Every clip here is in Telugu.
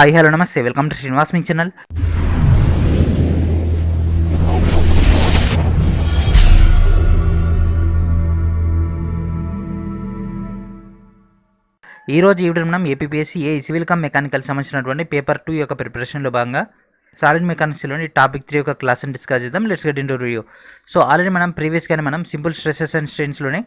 హాయ్ హలో నమస్తే, వెల్కమ్ టు శ్రీనివాస్ మీ ఛానల్. ఈరోజు ఈ వీడియో మనం ఏపీపీఎస్సీ సివిల్ కమ్ మెకానికల్ సంబంధించినటువంటి పేపర్ 2 యొక్క ప్రిపరేషన్లో భాగంగా సాలిడ్ మెకానిక్స్లోని టాపిక్ 3 యొక్క క్లాస్ని డిస్కస్ చేద్దాం. Let's get into review. So already మనం ప్రీవియస్గానే మనం సింపుల్ స్ట్రెసెస్ అండ్ స్ట్రెయిన్స్లోనే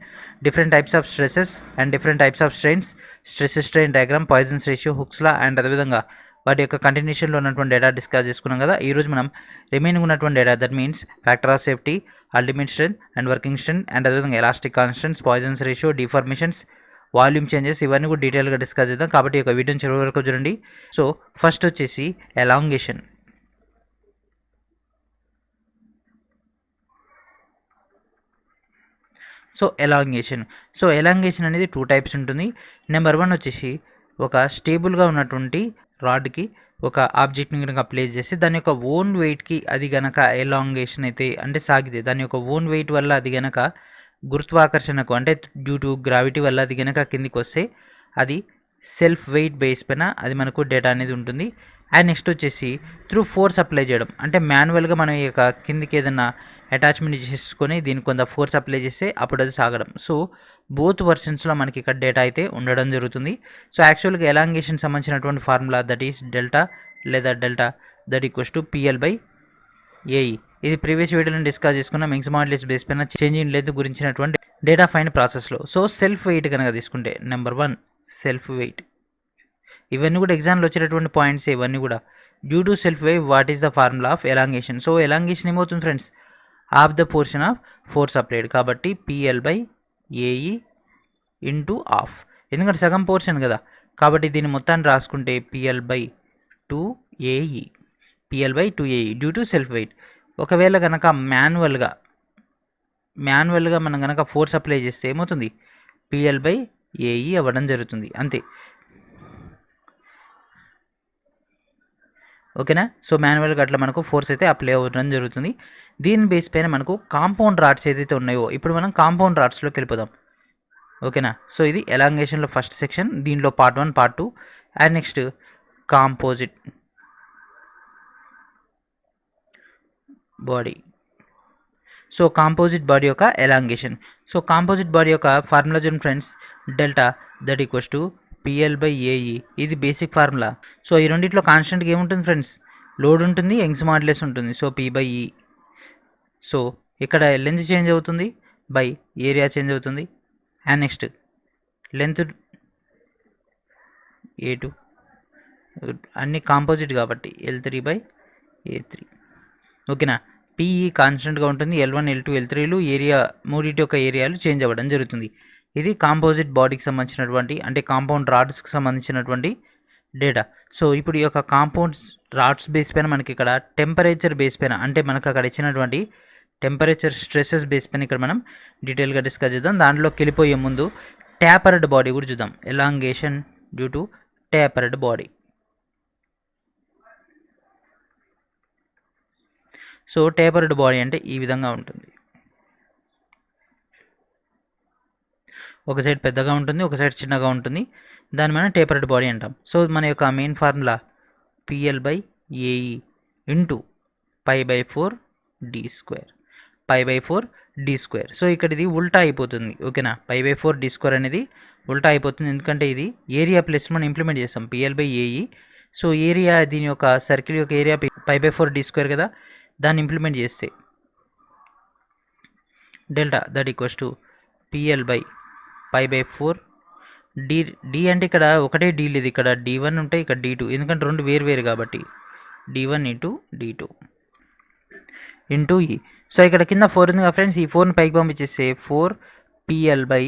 different types of stresses and different types of strains, stress strain diagram, Poisson's ratio, Hooke's law and అదేవిధంగా వాటి యొక్క కంటిన్యూషన్లో ఉన్నటువంటి డేటా డిస్కస్ చేసుకున్నాం కదా. ఈరోజు మనం రిమైనింగ్ ఉన్నటువంటి data, that means factor of safety, ultimate strength and working strength and అదేవిధంగా elastic constants, Poisson's ratio, deformations, volume changes, ఇవన్నీ కూడా డీటెయిల్గా డిస్కస్ చేద్దాం. కాబట్టి ఒక వీడియోని చివరి వరకు చూడండి. సో ఫస్ట్ వచ్చేసి ఎలాంగేషన్. సో ఎలాంగేషన్ అనేది 2 టైప్స్ ఉంటుంది. నెంబర్ 1 వచ్చేసి ఒక స్టేబుల్గా ఉన్నటువంటి రాడ్కి ఒక ఆబ్జెక్ట్ని కనుక ప్లేస్ చేసి దాని యొక్క ఓన్ వెయిట్కి అది గనక ఎలాంగేషన్ అయితే అంటే సాగితే దాని యొక్క ఓన్ వెయిట్ వల్ల అది గనక గురుత్వాకర్షణకు అంటే డ్యూ టు గ్రావిటీ వల్ల అది గనక కిందికి వస్తే అది సెల్ఫ్ వెయిట్ బేస్ పైన అది మనకు డేటా అనేది ఉంటుంది. అండ్ నెక్స్ట్ వచ్చేసి త్రూ ఫోర్స్ అప్లై చేయడం, అంటే మాన్యువల్గా మనం ఈ యొక్క కిందికి ఏదైనా అటాచ్మెంట్ చేసుకొని దీనికి కొంత ఫోర్స్ అప్లై చేస్తే అప్పుడు అది సాగడం. సో బోత్ వర్షన్స్లో మనకి ఇక్కడ డేటా అయితే ఉండడం జరుగుతుంది. సో యాక్చువల్గా ఎలాంగేషన్ సంబంధించినటువంటి ఫార్ములా దట్ ఈస్ డెల్టా లేదా delta that equals to PL by AE. ఇది ప్రీవియస్ వీడియోలో డిస్కస్ చేసుకున్న మింగ్స్ మాడ్యులస్ బేస్ పైన చేంజింగ్ లెంత్ గురించినటువంటి డేటా ఫైన్ ప్రాసెస్లో. సో సెల్ఫ్ వెయిట్ కనుక తీసుకుంటే నెంబర్ 1 సెల్ఫ్ వెయిట్, ఇవన్నీ కూడా ఎగ్జామ్లో వచ్చేటటువంటి పాయింట్స్. ఇవన్నీ కూడా due to self weight what is the formula of elongation. So elongation ఏమవుతుంది friends, of the portion of force applied, కాబట్టి PL by AE into half, ఎందుకంటే సగం పోర్షన్ కదా. కాబట్టి దీన్ని మొత్తాన్ని రాసుకుంటే పిఎల్ బై 2ఏఈ, పిఎల్ బై 2ఏఈ డ్యూ టు సెల్ఫ్ వెయిట్. ఒకవేళ కనుక మాన్యువల్గా మనం కనుక ఫోర్స్ అప్లై చేస్తే ఏమవుతుంది, పిఎల్ బై ఏఈ అవ్వడం జరుగుతుంది, అంతే. ఓకేనా. సో మాన్యువల్గా అట్లా మనకు ఫోర్స్ అయితే అప్లై అవ్వడం జరుగుతుంది. దీని బేస్ పైన మనకు కాంపౌండ్ రాడ్స్ ఏదైతే ఉన్నాయో ఇప్పుడు మనం కాంపౌండ్ రాడ్స్లోకి వెళ్ళిపోదాం. ఓకేనా. సో ఇది ఎలాంగేషన్లో ఫస్ట్ సెక్షన్, దీనిలో part 1 part 2 and next composite body. So composite body యొక్క ఎలాంగేషన్. సో కాంపోజిట్ బాడీ యొక్క ఫార్ములా చూడండి friends, delta that equals to PL by AE, ఇది బేసిక్ ఫార్ములా. సో ఈ రెండిట్లో కాన్స్టెంట్గా ఏముంటుంది ఫ్రెండ్స్, లోడ్ ఉంటుంది, యంగ్స్ మాడ్యులస్ ఉంటుంది. So P by E. So ఇక్కడ లెంత్ చేంజ్ అవుతుంది బై ఏరియా చేంజ్ అవుతుంది. అండ్ నెక్స్ట్ లెంత్ A2 అన్ని కాంపోజిట్ కాబట్టి L3 బై A3. ఓకేనా. పిఈ కాన్స్టెంట్గా ఉంటుంది, L1 L2 L3లు ఏరియా మూడింటి యొక్క ఏరియాలు చేంజ్ అవ్వడం జరుగుతుంది. ఇది కాంపోజిట్ బాడీకి సంబంధించినటువంటి అంటే కాంపౌండ్ రాడ్స్కి సంబంధించినటువంటి డేటా. సో ఇప్పుడు ఈ యొక్క కాంపౌండ్ రాడ్స్ బేస్ పైన మనకి ఇక్కడ టెంపరేచర్ బేస్ పైన అంటే మనకు అక్కడ ఇచ్చినటువంటి టెంపరేచర్ స్ట్రెసెస్ బేస్ పైన ఇక్కడ మనం డీటెయిల్గా డిస్కస్ చేద్దాం. దాంట్లోకి వెళ్ళిపోయే ముందు ట్యాపర్డ్ బాడీ కూడా చూద్దాం. Elongation due to tapered body. So tapered body అంటే ఈ విధంగా ఉంటుంది, ఒక సైడ్ పెద్దగా ఉంటుంది, ఒక సైడ్ చిన్నగా ఉంటుంది, దాన్ని మనం టేపర్డ్ బాడీ అంటాం. సో మన యొక్క main formula PL by AE into pi by 4 D square, pi by 4 D square. So ఇక్కడ ఇది ఉల్టా అయిపోతుంది. ఓకేనా. పై బై 4 డి స్క్వేర్ అనేది ఉల్టా అయిపోతుంది, ఎందుకంటే ఇది ఏరియా ప్లస్ మనం ఇంప్లిమెంట్ చేస్తాం PL by AE. So area దీని యొక్క సర్కిల్ యొక్క area pi by 4 D square కదా, దాన్ని ఇంప్లిమెంట్ చేస్తే delta that equals to PL by pi by 4 D అంటే ఇక్కడ ఒకటే డీ లేదు, ఇక్కడ D1 ఉంటాయి, ఇక్కడ D2, ఎందుకంటే రెండు వేరు కాబట్టి D1 ఇంటూ D2 ఇంటూ ఈ. సో ఇక్కడ కింద 4 ఉంది కదా ఫ్రెండ్స్, ఈ 4ని పైకి పంపించేస్తే 4 PL by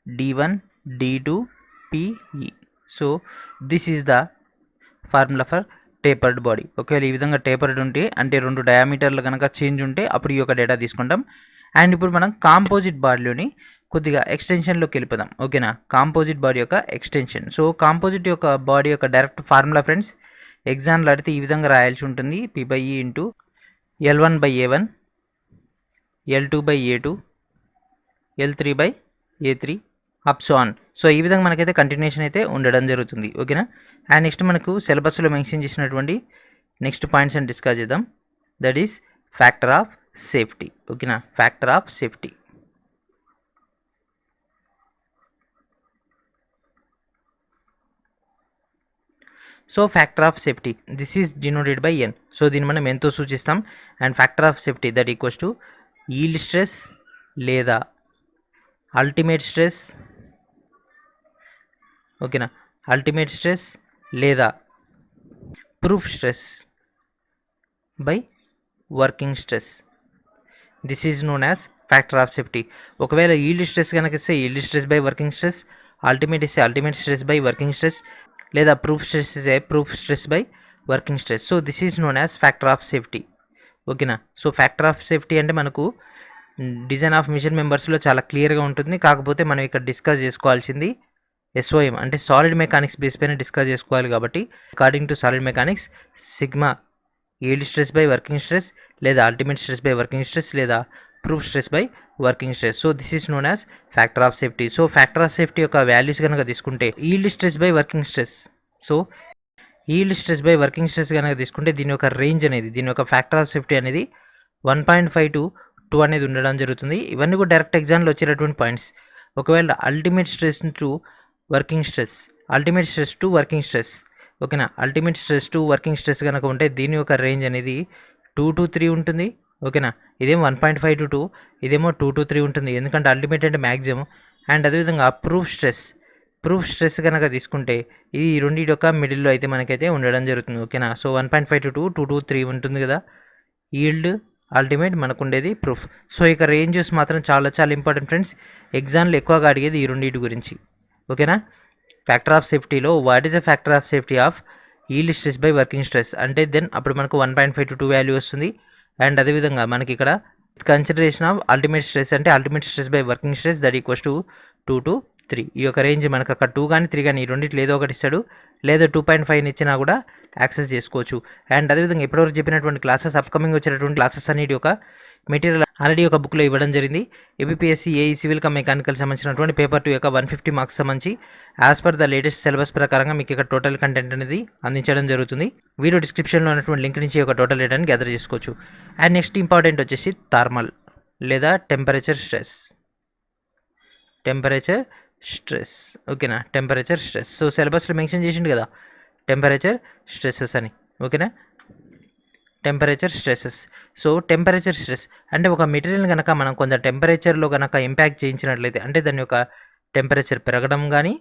D1 D2 PE. So this is the formula for tapered body. ఒకవేళ ఈ విధంగా టేపర్డ్ ఉంటే అంటే 2 డయామీటర్లు కనుక చేంజ్ ఉంటే అప్పుడు ఈ యొక్క డేటా తీసుకుంటాం. అండ్ ఇప్పుడు మనం కాంపోజిట్ బాడీలోని కొద్దిగా ఎక్స్టెన్షన్లోకి వెళ్ళిపోదాం. ఓకేనా. కాంపోజిట్ బాడీ యొక్క ఎక్స్టెన్షన్. సో కాంపోజిట్ యొక్క బాడీ యొక్క డైరెక్ట్ ఫార్ములా ఫ్రెండ్స్ ఎగ్జామ్లో అడిగితే ఈ విధంగా రాయాల్సి ఉంటుంది, P by E into L1 by A1 L2 by A2 L3 by A3 so on. So ఈ విధంగా మనకైతే కంటిన్యూషన్ అయితే ఉండడం జరుగుతుంది. ఓకేనా. అండ్ నెక్స్ట్ మనకు సిలబస్లో మెన్షన్ చేసినటువంటి నెక్స్ట్ పాయింట్స్ అని డిస్కస్ చేద్దాం. That is factor of safety. ఓకేనా, factor of safety. So factor of safety this is denoted by N. So దీన్ని మనం ఎంతో సూచిస్తాం. And factor of safety that equals to yield stress లేదా అల్టిమేట్ స్ట్రెస్. ఓకేనా, అల్టిమేట్ స్ట్రెస్ లేదా proof stress by working stress. This is known as factor of safety. ఒకవేళ ఈల్డ్ స్ట్రెస్ కనుక ఇస్తే yield stress by working stress, ultimate ఇస్తే ultimate stress by working stress, లేదా ప్రూఫ్ స్ట్రెస్ ఇస్తే proof stress by working stress. So this is known as factor of safety. ఓకేనా. సో ఫ్యాక్టర్ ఆఫ్ సేఫ్టీ అంటే మనకు డిజైన్ ఆఫ్ మిషన్ మెంబర్స్లో చాలా క్లియర్గా ఉంటుంది. కాకపోతే మనం ఇక్కడ డిస్కస్ చేసుకోవాల్సింది SOM అంటే సాలిడ్ మెకానిక్స్ బేస్ పైన డిస్కస్ చేసుకోవాలి. కాబట్టి according to solid mechanics sigma yield stress by working stress, లేదా ultimate stress by working stress, లేదా proof stress by working stress. So this is known as factor of safety. So factor of safety యొక్క వాల్యూస్ కనుక తీసుకుంటే yield stress by working stress. So yield stress by working stress కనుక తీసుకుంటే దీని యొక్క రేంజ్ అనేది, దీని యొక్క ఫ్యాక్టర్ ఆఫ్ సేఫ్టీ అనేది 1.5 to 2 అనేది ఉండడం జరుగుతుంది. ఇవన్నీ కూడా డైరెక్ట్ ఎగ్జామ్లో వచ్చేటటువంటి పాయింట్స్. ఒకవేళ ultimate stress to working stress, ultimate stress to working stress. ఓకేనా, ultimate stress to working stress కనుక ఉంటే దీని యొక్క రేంజ్ అనేది 2 to 3 ఉంటుంది. ఓకేనా, ఇదేమో 1.5 to 2, ఇదేమో 2 to 3 ఉంటుంది. ఎందుకంటే అల్టిమేట్ అంటే మ్యాక్సిమం. అండ్ అదేవిధంగా ప్రూఫ్ స్ట్రెస్ కనుక తీసుకుంటే ఇది రెండింటి యొక్క మిడిల్లో అయితే మనకైతే ఉండడం జరుగుతుంది. ఓకేనా, సో 1.5 to 2, 2 to 3 ఉంటుంది కదా ఈల్డ్, అల్టిమేట్, మనకు ఉండేది ప్రూఫ్. సో ఇక రేంజెస్ మాత్రం చాలా చాలా ఇంపార్టెంట్ ఫ్రెండ్స్. ఎగ్జామ్లో ఎక్కువగా అడిగేది ఈ రెండింటి గురించి. ఓకేనా, ఫ్యాక్టర్ ఆఫ్ సేఫ్టీలో what is the factor of safety of yield stress by working stress అంటే దెన్ అప్పుడు మనకు 1.5 to 2 వాల్యూ వస్తుంది. అండ్ అదేవిధంగా మనకి ఇక్కడ కన్సిడరేషన్ ఆఫ్ అల్టిమేట్ స్ట్రెస్ అంటే ultimate stress by working stress that equals to 2 to 3. ఈ యొక్క రేంజ్ మనకు అక్కడ 2 కానీ 3 కానీ ఈ రెండింటిలో ఏదో ఒకటి ఇస్తాడు, లేదా 2.5 ఇచ్చినా కూడా యాక్సెస్ చేసుకోవచ్చు. అండ్ అదేవిధంగా ఇప్పటివరకు చెప్పినటువంటి క్లాసెస్, అప్కమింగ్ వచ్చేటటువంటి క్లాసెస్ అన్నిటి యొక్క మెటీరియల్ ఆల్రెడీ ఒక బుక్లో ఇవ్వడం జరిగింది. ABPSC AE civil cum mechanical సంబంధించినటువంటి పేపర్ 2 యొక్క 150 మార్క్స్ సంబంధించి as per the latest syllabus ప్రకారంగా మీకు ఇక్కడ టోటల్ కంటెంట్ అనేది అందించడం జరుగుతుంది. వీడియో డిస్క్రిప్షన్లో ఉన్నటువంటి లింక్ నుంచి ఒక టోటల్ డేటాని గ్యాదర్ చేసుకోవచ్చు. అండ్ నెక్స్ట్ ఇంపార్టెంట్ వచ్చేసి థర్మల్ లేదా టెంపరేచర్ స్ట్రెస్. ఓకేనా, టెంపరేచర్ స్ట్రెస్. సో సిలబస్లో మెన్షన్ చేసిండు కదా టెంపరేచర్ స్ట్రెసెస్ అని. ఓకేనా, temperature stresses. So temperature stress అంటే ఒక మెటీరియల్ కనుక మనం కొంత టెంపరేచర్లో కనుక ఇంపాక్ట్ చేయించినట్లయితే, అంటే దాని యొక్క టెంపరేచర్ పెరగడం కానీ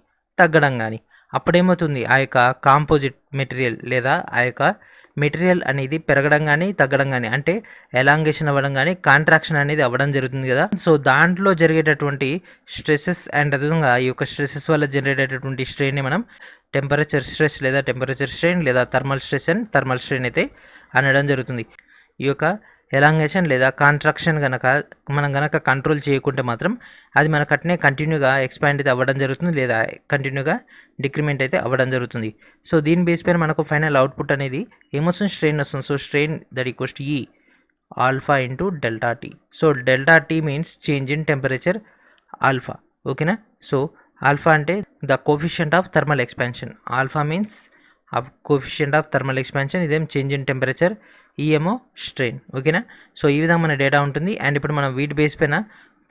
తగ్గడం కానీ, అప్పుడేమవుతుంది ఆ యొక్క కాంపోజిట్ మెటీరియల్ లేదా ఆ యొక్క మెటీరియల్ అనేది పెరగడం కానీ తగ్గడం కానీ, అంటే ఎలాంగేషన్ అవ్వడం కానీ కాంట్రాక్షన్ అనేది అవ్వడం జరుగుతుంది కదా. సో దాంట్లో జరిగేటటువంటి స్ట్రెసెస్ అండ్ అదేవిధంగా ఈ యొక్క స్ట్రెసెస్ వల్ల జనరేట్ అయ్యేటటువంటి స్ట్రెయిన్ని మనం టెంపరేచర్ స్ట్రెస్ లేదా టెంపరేచర్ స్ట్రెయిన్ లేదా thermal stress and thermal strain అయితే అనడం జరుగుతుంది. ఈ యొక్క ఎలాంగేషన్ లేదా కాంట్రాక్షన్ కనుక మనం కనుక కంట్రోల్ చేయకుంటే మాత్రం అది మనకు అట్నే కంటిన్యూగా ఎక్స్పాండ్ అయితే అవ్వడం జరుగుతుంది, లేదా కంటిన్యూగా డిక్రిమెంట్ అయితే అవ్వడం జరుగుతుంది. సో దీని బేస్ పైన మనకు ఫైనల్ అవుట్పుట్ అనేది ఏమొస్తుంది, స్ట్రెయిన్ వస్తుంది. So strain that equals to ఈ alpha into delta T. So delta T means change in temperature alpha. ఓకేనా, సో ఆల్ఫా అంటే the coefficient of thermal expansion. Alpha means coefficient of thermal expansion, ఇదేం చేంజ్ ఇన్ టెంపరేచర్, ఈ ఏమో స్ట్రెయిన్. ఓకేనా, సో ఈ విధంగా మన డేటా ఉంటుంది. అండ్ ఇప్పుడు మనం వీటి బేస్ పైన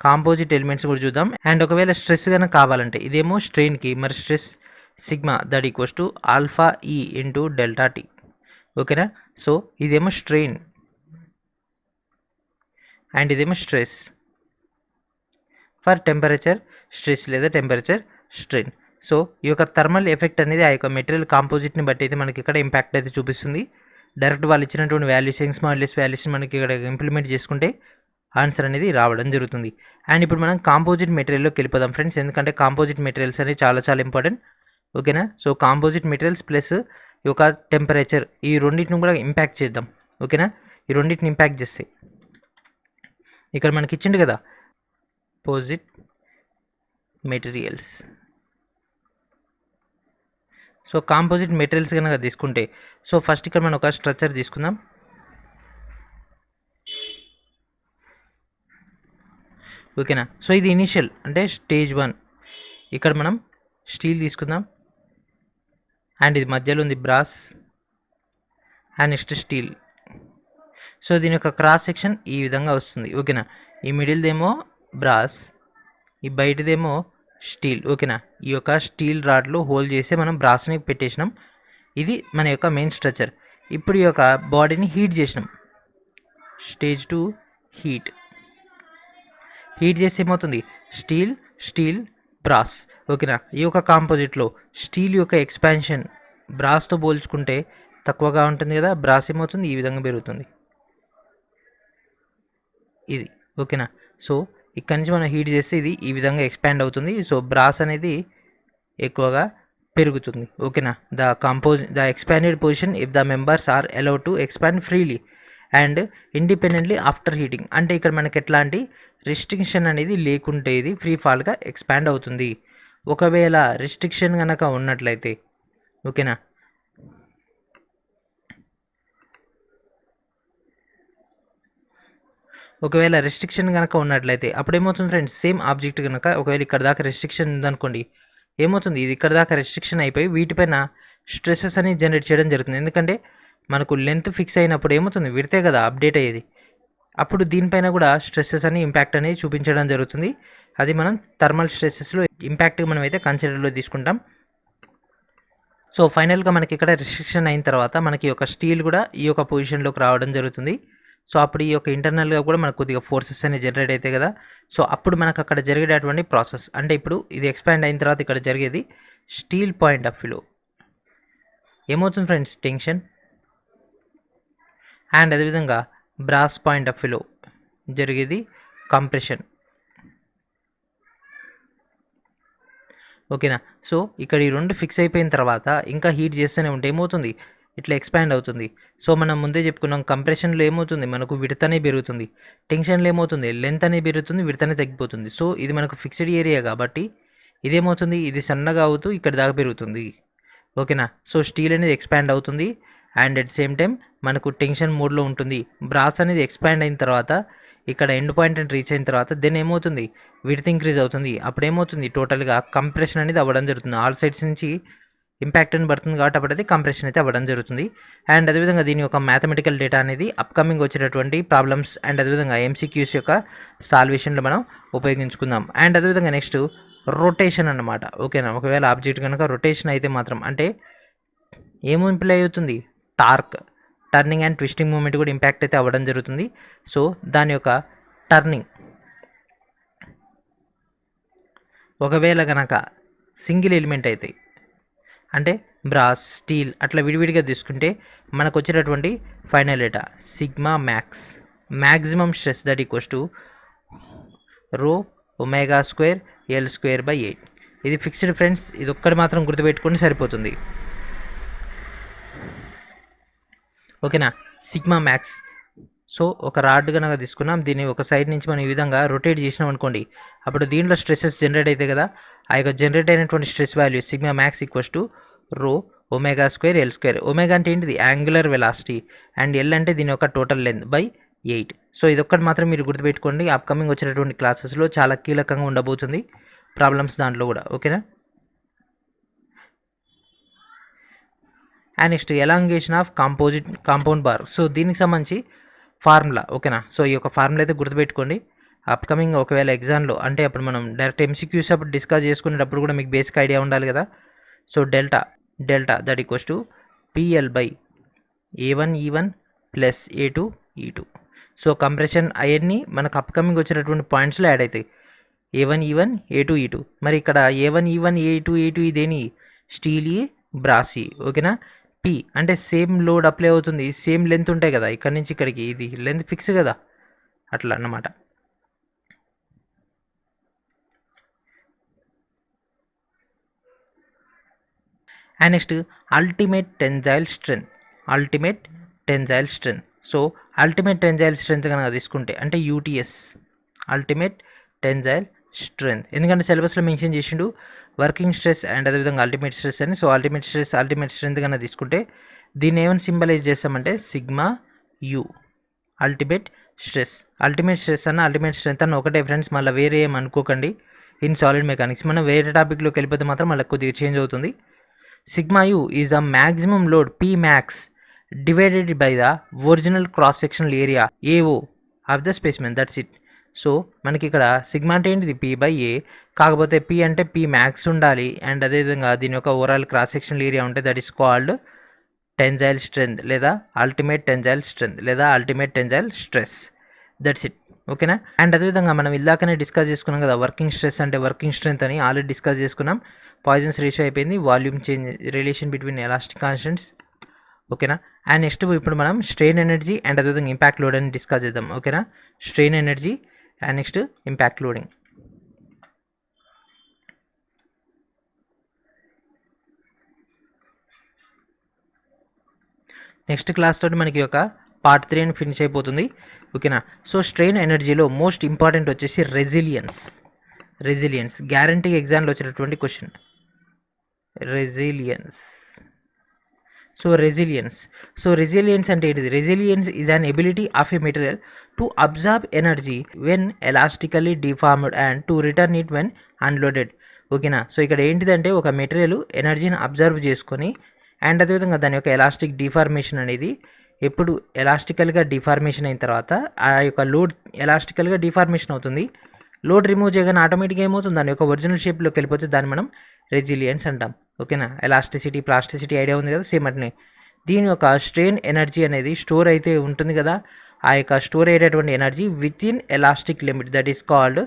కాంపోజిట్ ఎలిమెంట్స్ కూడా చూద్దాం. అండ్ ఒకవేళ స్ట్రెస్ కనుక కావాలంటే ఇదేమో స్ట్రెయిన్కి, మరి stress sigma that equals to alpha ఈ ఇంటూ డెల్టా టీ. ఓకేనా, సో ఇదేమో స్ట్రెయిన్ అండ్ ఇదేమో స్ట్రెస్ ఫర్ టెంపరేచర్ స్ట్రెస్ లేదా టెంపరేచర్ స్ట్రెయిన్. సో ఈ యొక్క థర్మల్ ఎఫెక్ట్ అనేది ఆ యొక్క మెటీరియల్ కాంపోజిట్ని బట్టి అయితే మనకి ఇక్కడ ఇంపాక్ట్ అయితే చూపిస్తుంది. డైరెక్ట్ వాళ్ళు ఇచ్చినటువంటి వాల్యూస్, యంగ్స్ మాడ్యులస్ వాల్యూస్ని మనకి ఇక్కడ ఇంప్లిమెంట్ చేసుకుంటే ఆన్సర్ అనేది రావడం జరుగుతుంది. అండ్ ఇప్పుడు మనం కాంపోజిట్ మెటీరియల్లోకి వెళ్ళిపోదాం ఫ్రెండ్స్, ఎందుకంటే కాంపోజిట్ మెటీరియల్స్ అనేవి చాలా చాలా ఇంపార్టెంట్. ఓకేనా, సో కాంపోజిట్ మెటీరియల్స్ ప్లస్ ఈ యొక్క టెంపరేచర్, ఈ రెండింటిని కూడా ఇంపాక్ట్ చేద్దాం. ఓకేనా, ఈ రెండింటిని ఇంపాక్ట్ చేస్తాయి. ఇక్కడ మనకి ఇచ్చిండు కదా composite materials. So composite materials కనుక తీసుకుంటే, సో ఫస్ట్ ఇక్కడ మనం ఒక స్ట్రక్చర్ తీసుకుందాం. ఓకేనా, సో ఇది ఇనిషియల్ అంటే స్టేజ్ 1, ఇక్కడ మనం స్టీల్ తీసుకుందాం, అండ్ ఇది మధ్యలో ఉంది brass, and next steel. So దీని యొక్క క్రాస్ సెక్షన్ ఈ విధంగా వస్తుంది, ఓకేనా. ఈ మిడిల్దేమో బ్రాస్, ఈ బయటదేమో స్టీల్, ఓకేనా. ఈ యొక్క స్టీల్ రాడ్లో హోల్ చేసి మనం బ్రాస్ని పెట్టేసినాం. ఇది మన యొక్క మెయిన్ స్ట్రక్చర్. ఇప్పుడు ఈ యొక్క బాడీని హీట్ చేసినాం, స్టేజ్ 2 హీట్ చేసి ఏమవుతుంది, స్టీల్ బ్రాస్, ఓకేనా. ఈ యొక్క కాంపోజిట్లో స్టీల్ యొక్క ఎక్స్పాన్షన్ బ్రాస్తో పోల్చుకుంటే తక్కువగా ఉంటుంది కదా, బ్రాస్ ఏమవుతుంది ఈ విధంగా పెరుగుతుంది, ఇది, ఓకేనా. సో ఇక్కడ నుంచి మనం హీట్ చేస్తే ఇది ఈ విధంగా ఎక్స్పాండ్ అవుతుంది. సో బ్రాస్ అనేది ఎక్కువగా పెరుగుతుంది, ఓకేనా. The expanded position if the members are allowed to expand freely and independently after heating. అంటే ఇక్కడ మనకి ఎట్లాంటి రిస్ట్రిక్షన్ అనేది లేకుంటే ఇది ఫ్రీ ఫాల్గా ఎక్స్పాండ్ అవుతుంది. ఒకవేళ రిస్ట్రిక్షన్ కనుక ఉన్నట్లయితే, ఓకేనా, ఒకవేళ రెస్ట్రిక్షన్ కనుక ఉన్నట్లయితే అప్పుడు ఏమవుతుంది ఫ్రెండ్స్, సేమ్ ఆబ్జెక్ట్ కనుక ఒకవేళ ఇక్కడ దాకా రెస్ట్రిక్షన్ ఉందనుకోండి, ఏమవుతుంది, ఇది ఇక్కడ దాకా రెస్ట్రిక్షన్ అయిపోయి వీటిపైన స్ట్రెస్సెస్ అనేది జనరేట్ చేయడం జరుగుతుంది. ఎందుకంటే మనకు లెంత్ ఫిక్స్ అయినప్పుడు ఏమవుతుంది, విడితే కదా అప్డేట్ అయ్యేది, అప్పుడు దీనిపైన కూడా స్ట్రెస్సెస్ అని ఇంపాక్ట్ అనేది చూపించడం జరుగుతుంది. అది మనం థర్మల్ స్ట్రెస్సెస్లో ఇంపాక్ట్ మనం అయితే కన్సిడర్లో తీసుకుంటాం. సో ఫైనల్గా మనకి ఇక్కడ రెస్ట్రిక్షన్ అయిన తర్వాత మనకి ఒక స్టీల్ కూడా ఈ యొక్క పొజిషన్లోకి రావడం జరుగుతుంది. సో అప్పుడు ఈ యొక్క ఇంటర్నల్గా కూడా మనకు కొద్దిగా ఫోర్సెస్ అనేవి జనరేట్ అవుతాయి కదా. సో అప్పుడు మనకు అక్కడ జరిగేటటువంటి ప్రాసెస్ అంటే ఇప్పుడు ఇది ఎక్స్పాండ్ అయిన తర్వాత ఇక్కడ జరిగేది స్టీల్ పాయింట్ ఆఫ్ వ్యూలో ఏమవుతుంది ఫ్రెండ్స్, టెన్షన్. అండ్ అదేవిధంగా బ్రాస్ పాయింట్ ఆఫ్ వ్యూలో జరిగేది కంప్రెషన్, ఓకేనా. సో ఇక్కడ ఈ రెండు ఫిక్స్ అయిపోయిన తర్వాత ఇంకా హీట్ చేస్తూనే ఉంటే ఏమవుతుంది, ఇట్లా ఎక్స్పాండ్ అవుతుంది. సో మనం ముందే చెప్పుకున్నాం, కంప్రెషన్లో ఏమవుతుంది, మనకు విడ్త్ అనేది పెరుగుతుంది, టెన్షన్లో ఏమవుతుంది, లెంత్ అనేది పెరుగుతుంది, విడ్త్ అనేది తగ్గిపోతుంది. సో ఇది మనకు ఫిక్స్డ్ ఏరియా కాబట్టి ఇదేమవుతుంది, ఇది సన్నగా అవుతూ ఇక్కడ దాకా పెరుగుతుంది, ఓకేనా. సో స్టీల్ అనేది ఎక్స్పాండ్ అవుతుంది అండ్ అట్ సేమ్ టైం మనకు టెన్షన్ మోడ్లో ఉంటుంది. బ్రాస్ అనేది ఎక్స్పాండ్ అయిన తర్వాత ఇక్కడ ఎండ్ పాయింట్ అని రీచ్ అయిన తర్వాత దెన్ ఏమవుతుంది, విడ్త్ ఇంక్రీజ్ అవుతుంది. అప్పుడు ఏమవుతుంది, టోటల్గా కంప్రెషన్ అనేది అవ్వడం జరుగుతుంది, ఆల్ సైడ్స్ నుంచి ఇంపాక్ట్ అని పడుతుంది కాబట్టి అప్పుడు అది కంప్రెషన్ అయితే అవ్వడం జరుగుతుంది. అండ్ అదేవిధంగా దీని యొక్క మ్యాథమెటికల్ డేటా అనేది అప్కమింగ్ వచ్చేటటువంటి ప్రాబ్లమ్స్ అండ్ అదేవిధంగా ఎంసీక్యూస్ యొక్క సాల్వేషన్లో మనం ఉపయోగించుకుందాం. అండ్ అదేవిధంగా నెక్స్ట్ రొటేషన్ అన్నమాట, ఓకేనా. ఒకవేళ ఆబ్జెక్ట్ కనుక రొటేషన్ అయితే మాత్రం అంటే ఏమో ఇంప్లై అవుతుంది, torque, turning and twisting moment కూడా ఇంపాక్ట్ అయితే అవ్వడం జరుగుతుంది. సో దాని యొక్క టర్నింగ్ ఒకవేళ కనుక సింగిల్ ఎలిమెంట్ అయితే అంటే బ్రాస్, స్టీల్ అట్లా విడివిడిగా తీసుకుంటే మనకు వచ్చేటటువంటి final data sigma max, maximum stress that equals to rho omega square L square by 8. ఇది ఫిక్స్డ్ ఫ్రెండ్స్, ఇది ఒక్కటి మాత్రం గుర్తుపెట్టుకొని సరిపోతుంది, ఓకేనా. Sigma max. సో ఒక రాడ్ కనుక తీసుకున్నాం, దీన్ని ఒక సైడ్ నుంచి మనం ఈ విధంగా రొటేట్ చేసినాం అనుకోండి, అప్పుడు దీంట్లో స్ట్రెస్సెస్ జనరేట్ అవుతాయి కదా, ఆ యొక్క జనరేట్ అయినటువంటి stress value sigma max equals to rho omega square L square. Omega అంటే ఏంటిది, యాంగులర్ వెలాసిటీ, అండ్ ఎల్ అంటే దీని యొక్క టోటల్ లెంత్ బై 8. సో ఇదొక్కటి మాత్రం మీరు గుర్తుపెట్టుకోండి, అప్కమింగ్ వచ్చేటటువంటి క్లాసెస్లో చాలా కీలకంగా ఉండబోతుంది ప్రాబ్లమ్స్ దాంట్లో కూడా, ఓకేనా. And next elongation of compound bar. So దీనికి సంబంధించి ఫార్ములా, ఓకేనా. సో ఈ యొక్క ఫార్ములా అయితే గుర్తుపెట్టుకోండి, అప్కమింగ్ ఒకవేళ ఎగ్జామ్లో అంటే అప్పుడు మనం డైరెక్ట్ ఎంసీక్యూస్ అప్పుడు డిస్కస్ చేసుకునేటప్పుడు కూడా మీకు బేసిక్ ఐడియా ఉండాలి కదా. So delta that equals to PL by A1 E1 plus A2 E2. So compression అవన్నీ మనకు అప్కమింగ్ వచ్చేటటువంటి పాయింట్స్లో యాడ్ అవుతాయి, A1 E1 A2 E2. మరి ఇక్కడ A1 E1 A2 E2 ఇదేని steel ఈ బ్రాసీ, ఓకేనా. పి అంటే సేమ్ లోడ్ అప్లై అవుతుంది, సేమ్ లెంత్ ఉంటాయి కదా ఇక్కడ నుంచి ఇక్కడికి, ఇది లెంత్ ఫిక్స్ కదా అట్లా అన్నమాట. And next ultimate tensile strength. So ultimate tensile strength కనుక తీసుకుంటే అంటే యూటీఎస్, అల్టిమేట్ టెన్జైల్ స్ట్రెంత్. ఎందుకంటే సిలబస్లో మెన్షన్ చేసిండు వర్కింగ్ స్ట్రెస్ అండ్ అదేవిధంగా అల్టిమేట్ స్ట్రెస్ అని. సో అల్టిమేట్ స్ట్రెంత్ కన్నా తీసుకుంటే దీన్ని ఏమైనా సింబలైజ్ చేస్తామంటే సిగ్మా యూ, అల్టిమేట్ స్ట్రెస్ అన్న అల్టిమేట్ స్ట్రెంత్ అన్న ఒకటే ఫ్రెండ్స్, మళ్ళీ వేరే ఏం అనుకోకండి. In solid mechanics. మనం వేరే టాపిక్లోకి వెళ్ళిపోతే మాత్రం మళ్ళీ కొద్దిగా చేంజ్ అవుతుంది. Sigma you is the maximum load P max divided by the original cross sectional area AO of the specimen, that's it. So మనకి ఇక్కడ సిగ్మా అంటే ఏంటిది పీ బై ఏ, కాకపోతే పీ అంటే పీ మ్యాక్స్ ఉండాలి అండ్ అదేవిధంగా దీని యొక్క ఓవరాల్ క్రాస్ సెక్షనల్ ఏరియా ఉంటే that is called tensile strength లేదా అల్టిమేట్ టెన్జైల్ స్ట్రెంత్ లేదా ultimate tensile stress, that's it. ఓకేనా. అండ్ అదేవిధంగా మనం ఇందాకనే డిస్కస్ చేసుకున్నాం కదా వర్కింగ్ స్ట్రెస్ అంటే వర్కింగ్ స్ట్రెంత్ అని ఆల్రెడీ డిస్కస్ చేసుకున్నాం. పాయిజన్స్ రేషియో అయిపోయింది, volume change relation between elastic constants. ఓకేనా. అండ్ నెక్స్ట్ ఇప్పుడు మనం స్ట్రెయిన్ ఎనర్జీ అండ్ అదేవిధంగా ఇంపాక్ట్ లోడ్ అని డిస్కస్ చేద్దాం. ఓకేనా. Strain energy and next impact loading. Next class తోటి మనకి ఒక పార్ట్ 3 అని ఫినిష్ అయిపోతుంది. ఓకేనా. సో స్ట్రెయిన్ ఎనర్జీలో మోస్ట్ ఇంపార్టెంట్ వచ్చేసి రెసిలియన్స్ గ్యారంటీ ఎగ్జామ్లో వచ్చినటువంటి క్వశ్చన్ రెసిలియన్స్. సో రెసిలియన్స్ అంటే ఏంటిది? Resilience is an ability of a material to absorb energy when elastically deformed and to return it when unloaded. ఓకేనా. సో ఇక్కడ ఏంటిదంటే ఒక మెటీరియల్ ఎనర్జీని అబ్జర్వ్ చేసుకొని అండ్ అదేవిధంగా దాని యొక్క ఎలాస్టిక్ డిఫార్మేషన్ అనేది ఎప్పుడు ఎలాస్టికల్గా డిఫార్మేషన్ అయిన తర్వాత ఆ యొక్క లోడ్ ఎలాస్టికల్గా డిఫార్మేషన్ అవుతుంది. లోడ్ రిమూవ్ చేయగానే ఆటోమేటిక్గా ఏమవుతుంది, దాని యొక్క ఒరిజినల్ షేప్లోకి వెళ్ళిపోతే దాన్ని మనం రెసిలియన్స్ అంటాం. ఓకేనా. ఎలాస్టిసిటీ ప్లాస్టిసిటీ ఐడియా ఉంది కదా, సేమ్ అట్నే దీని యొక్క స్ట్రెయిన్ ఎనర్జీ అనేది స్టోర్ అయితే ఉంటుంది కదా, ఆ యొక్క స్టోర్ అయ్యేటటువంటి energy with in elastic limit that is called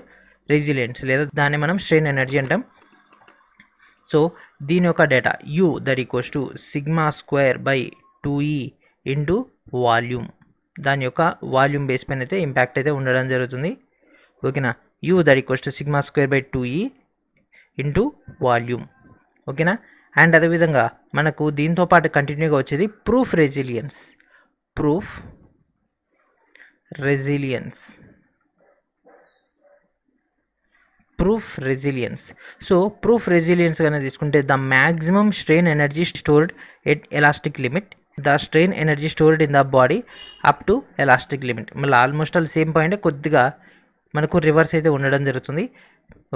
resilience లేదా దాన్ని మనం స్ట్రెయిన్ ఎనర్జీ అంటాం. సో దీని యొక్క data you that equals to sigma square by 2E into volume. దాని యొక్క వాల్యూమ్ బేస్ పైన అయితే ఇంపాక్ట్ అయితే ఉండడం జరుగుతుంది. ఓకేనా. You that equals to sigma square by 2E into volume. ఓకేనా. అండ్ అదేవిధంగా మనకు దీంతో పాటు కంటిన్యూగా వచ్చేది proof resilience. So proof resilience కనుక తీసుకుంటే the maximum strain energy stored at elastic limit, the strain energy stored in the body up to elastic limit. మళ్ళీ ఆల్మోస్ట్ ఆల్ సేమ్ పాయింట్, కొద్దిగా మనకు రివర్స్ అయితే ఉండడం జరుగుతుంది.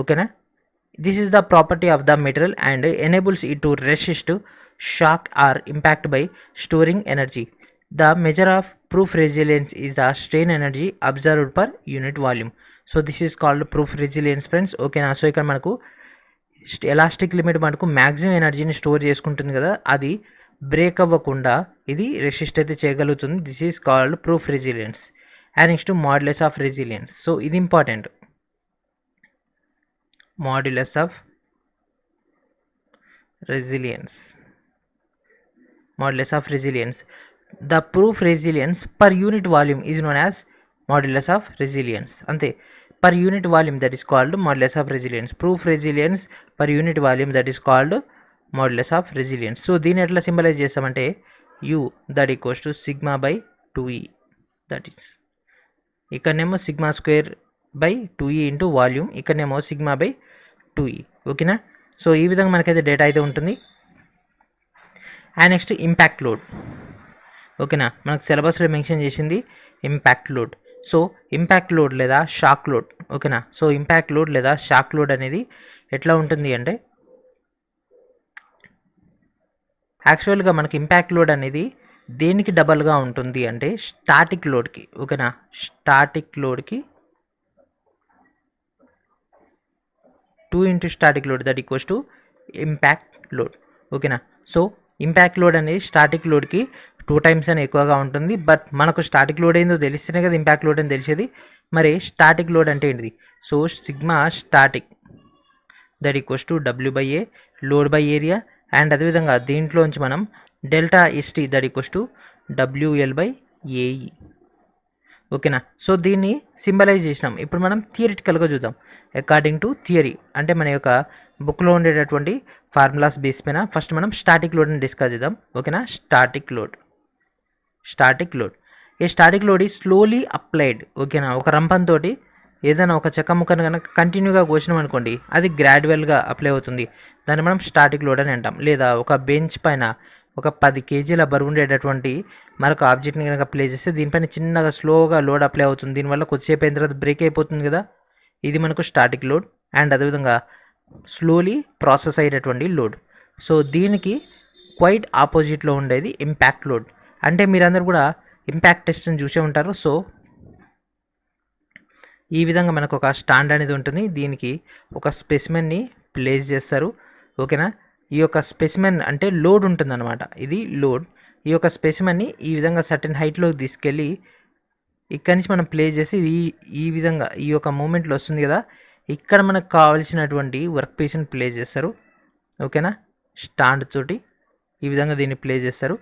ఓకేనా. This is the property of the material and enables it to resist shock or impact by storing energy. The measure of proof resilience is the strain energy absorbed per unit volume. So this is called proof resilience friends. ఓకేనా. సో ఇక్కడ మనకు ఎలాస్టిక్ లిమిట్ మనకు మ్యాక్సిమం ఎనర్జీని స్టోర్ చేసుకుంటుంది కదా, అది బ్రేక్ అవ్వకుండా ఇది రెసిస్ట్ అయితే చేయగలుగుతుంది. This is called proof resilience. And next modulus of resilience. So ఇది important, modulus of resilience. The proof resilience per unit volume is known as modulus of resilience. అంతే, per unit volume that is called modulus of resilience. Proof resilience per unit volume that is called modulus of resilience. So దీన్ని ఎట్లా సింబలైజ్ చేస్తామంటే U that equals to sigma by 2E, that is ఇక్కడనేమో sigma square by 2E into volume, ఇక్కడనేమో సిగ్మా బై 2E. ఓకేనా. సో ఈ విధంగా మనకైతే డేటా అయితే ఉంటుంది. And next impact load. ఓకేనా. మనకు సిలబస్లో మెన్షన్ చేసింది impact load. So impact load లేదా షాక్ లోడ్. ఓకేనా. సో ఇంపాక్ట్ లోడ్ లేదా షాక్ లోడ్ అనేది ఎట్లా ఉంటుంది అంటే యాక్చువల్గా మనకి ఇంపాక్ట్ లోడ్ అనేది దేనికి డబల్గా ఉంటుంది అంటే స్టాటిక్ లోడ్కి. ఓకేనా. స్టాటిక్ లోడ్కి 2 into static load that equals to impact load. ఓకేనా. సో ఇంపాక్ట్ లోడ్ అనేది స్టాటిక్ లోడ్కి 2 టైమ్స్ అని ఎక్కువగా ఉంటుంది. బట్ మనకు స్టాటిక్ లోడ్ ఏందో తెలిస్తేనే కదా ఇంపాక్ట్ లోడ్ అని తెలిసేది. మరి స్టాటిక్ లోడ్ అంటే ఏంటిది? So sigma static that equals to W/A load by area. And అదేవిధంగా దీంట్లోంచి మనం delta ST that equals to WL/AE. ఓకేనా. సో దీన్ని సింబలైజ్ చేసినాం. ఇప్పుడు మనం థియరిటికల్గా చూద్దాం. అకార్డింగ్ టు థియరీ అంటే మన యొక్క బుక్లో ఉండేటటువంటి ఫార్ములాస్ బేస్ పైన ఫస్ట్ మనం స్టాటిక్ లోడ్ని డిస్కస్ చేద్దాం. ఓకేనా. స్టాటిక్ లోడ్ ఏ స్టాటిక్ లోడ్ ఈ స్లోలీ అప్లైడ్. ఓకేనా. ఒక రంపంతో ఏదైనా ఒక చెక్క ముక్కను కనుక కంటిన్యూగా కోసినాం అనుకోండి, అది గ్రాడ్యువల్గా అప్లై అవుతుంది. దాన్ని మనం స్టాటిక్ లోడ్ అని అంటాం. లేదా ఒక బెంచ్ పైన ఒక 10 kgల బరువు ఉండేటటువంటి మరొక ఆబ్జెక్ట్ని కనుక ప్లే చేస్తే దీనిపైన చిన్నగా స్లోగా లోడ్ అప్లై అవుతుంది. దీనివల్ల కొద్దిసేపు అయిన తర్వాత బ్రేక్ అయిపోతుంది కదా, ఇది మనకు స్టాటిక్ లోడ్ అండ్ అదేవిధంగా స్లోలీ ప్రాసెస్ అయ్యేటటువంటి లోడ్. సో దీనికి క్వైట్ ఆపోజిట్లో ఉండేది ఇంపాక్ట్ లోడ్. అంటే మీరందరూ కూడా ఇంపాక్ట్ టెస్ట్ని చూసే ఉంటారు. సో ఈ విధంగా మనకు ఒక స్టాండ్ అనేది ఉంటుంది. దీనికి ఒక స్పెసిమెన్ని ప్లేస్ చేస్తారు. ఓకేనా. ఈ యొక్క స్పెసిమెన్ అంటే లోడ్ ఉంటుందన్నమాట. ఇది లోడ్. ఈ యొక్క స్పెసిమెన్ని ఈ విధంగా సర్టెన్ హైట్లోకి తీసుకెళ్ళి ఇక్కడి నుంచి మనం ప్లేస్ చేసి ఈ విధంగా ఈ యొక్క మూమెంట్లో వస్తుంది కదా, ఇక్కడ మనకు కావాల్సినటువంటి వర్క్ పీస్ని ప్లేస్ చేస్తారు. ఓకేనా. స్టాండ్ తోటి ఈ విధంగా దీన్ని ప్లేస్ చేస్తారు.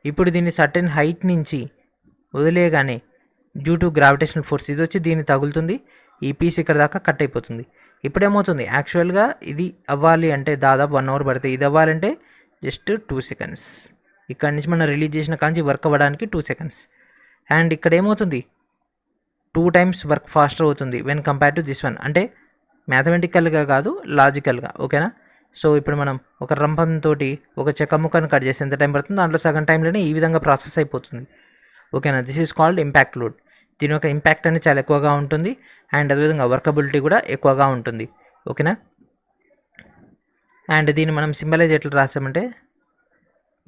ఇప్పుడు దీన్ని సర్టెన్ హైట్ నుంచి వదిలేయగానే డ్యూ టు గ్రావిటేషనల్ ఫోర్స్ ఇది వచ్చి దీన్ని తగులుతుంది. ఈ పీస్ ఇక్కడ దాకా కట్ అయిపోతుంది. ఇప్పుడేమవుతుంది, యాక్చువల్గా ఇది అవ్వాలి అంటే దాదాపు 1 అవర్ పడుతుంది. ఇది అవ్వాలంటే జస్ట్ 2 సెకండ్స్. ఇక్కడ నుంచి మనం రిలీజ్ చేసిన కాంచి వర్క్ అవ్వడానికి 2 సెకండ్స్. అండ్ ఇక్కడ ఏమవుతుంది, 2 టైమ్స్ వర్క్ ఫాస్టర్ అవుతుంది when compare to this one. అంటే మ్యాథమెటికల్గా కాదు, లాజికల్గా. ఓకేనా. సో ఇప్పుడు మనం ఒక రంపంతో ఒక చెక్క ముక్కను కట్ చేసి ఎంత టైం పడుతుంది, దాంట్లో సగం టైంలోనే ఈ విధంగా ప్రాసెస్ అయిపోతుంది. ఓకేనా. This is called impact load. దీని యొక్క ఇంపాక్ట్ అనేది చాలా ఎక్కువగా ఉంటుంది. అండ్ అదేవిధంగా వర్కబిలిటీ కూడా ఎక్కువగా ఉంటుంది. ఓకేనా. అండ్ దీన్ని మనం సింబలైజ్ ఎట్లా రాసామంటే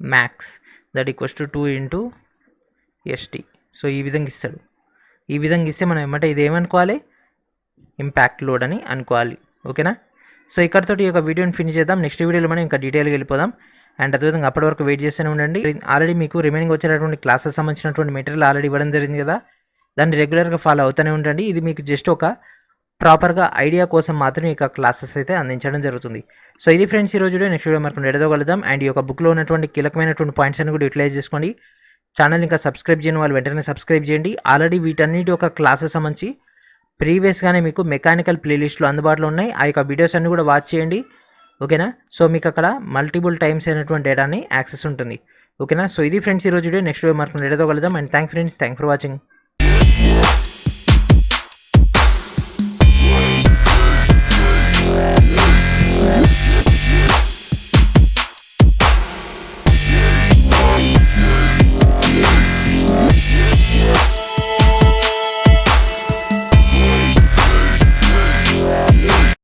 max that equals to 2 into ST. సో ఈ విధంగా ఇస్తాడు. ఈ విధంగా ఇస్తే మనం ఏమంటే ఇది ఏమనుకోవాలి, ఇంపాక్ట్ లోడ్ అని అనుకోవాలి. ఓకేనా. సో ఇక్కడతో ఈ యొక్క వీడియోని ఫినిష్ చేద్దాం. నెక్స్ట్ వీడియోలో మనం ఇంకా డీటెయిల్గా వెళ్ళిపోదాం. అండ్ అదేవిధంగా అప్పటి వరకు వెయిట్ చేస్తూనే ఉండండి. ఆల్రెడీ మీకు రిమైనింగ్ వచ్చేటటువంటి క్లాసెస్ సంబంధించినటువంటి మెటీరియల్ ఆల్రెడీ ఇవ్వడం జరిగింది కదా, దాన్ని రెగ్యులర్గా ఫాలో అవుతూనే ఉండండి. ఇది మీకు జస్ట్ ఒక ప్రాపర్గా ఐడియా కోసం మాత్రమే ఇక క్లాసెస్ అయితే అందించడం జరుగుతుంది. సో ఇది ఫ్రెండ్స్ ఈరోజు వీడియో. నెక్స్ట్ వీడియో మనకు ఎడదో కలుద్దాం. అండ్ ఈ యొక్క బుక్లో ఉన్నటువంటి కీలకమైనటువంటి పాయింట్స్ అన్ని కూడా యూటిలైజ్ చేసుకోండి. ఛానల్ ఇంకా సబ్స్క్రైబ్ చేయని వాళ్ళు వెంటనే సబ్స్క్రైబ్ చేయండి. ఆల్రెడీ వీటన్నిటి యొక్క క్లాసెస్ సంబంధించి ప్రీవియస్గానే మీకు మెకానికల్ ప్లేలిస్ట్లో అందుబాటులో ఉన్నాయి. ఆ యొక్క వీడియోస్ అన్ని కూడా వాచ్ చేయండి. ఓకేనా. సో మీకు అక్కడ మల్టిపుల్ టైమ్స్ అయినటువంటి డేటాని యాక్సెస్ ఉంటుంది. ఓకేనా. సో ఇది ఫ్రెండ్స్ ఈరోజు వీడియో. నెక్స్ట్ వీడియో మనకు ఎడదో కలుద్దాం. And thank for watching.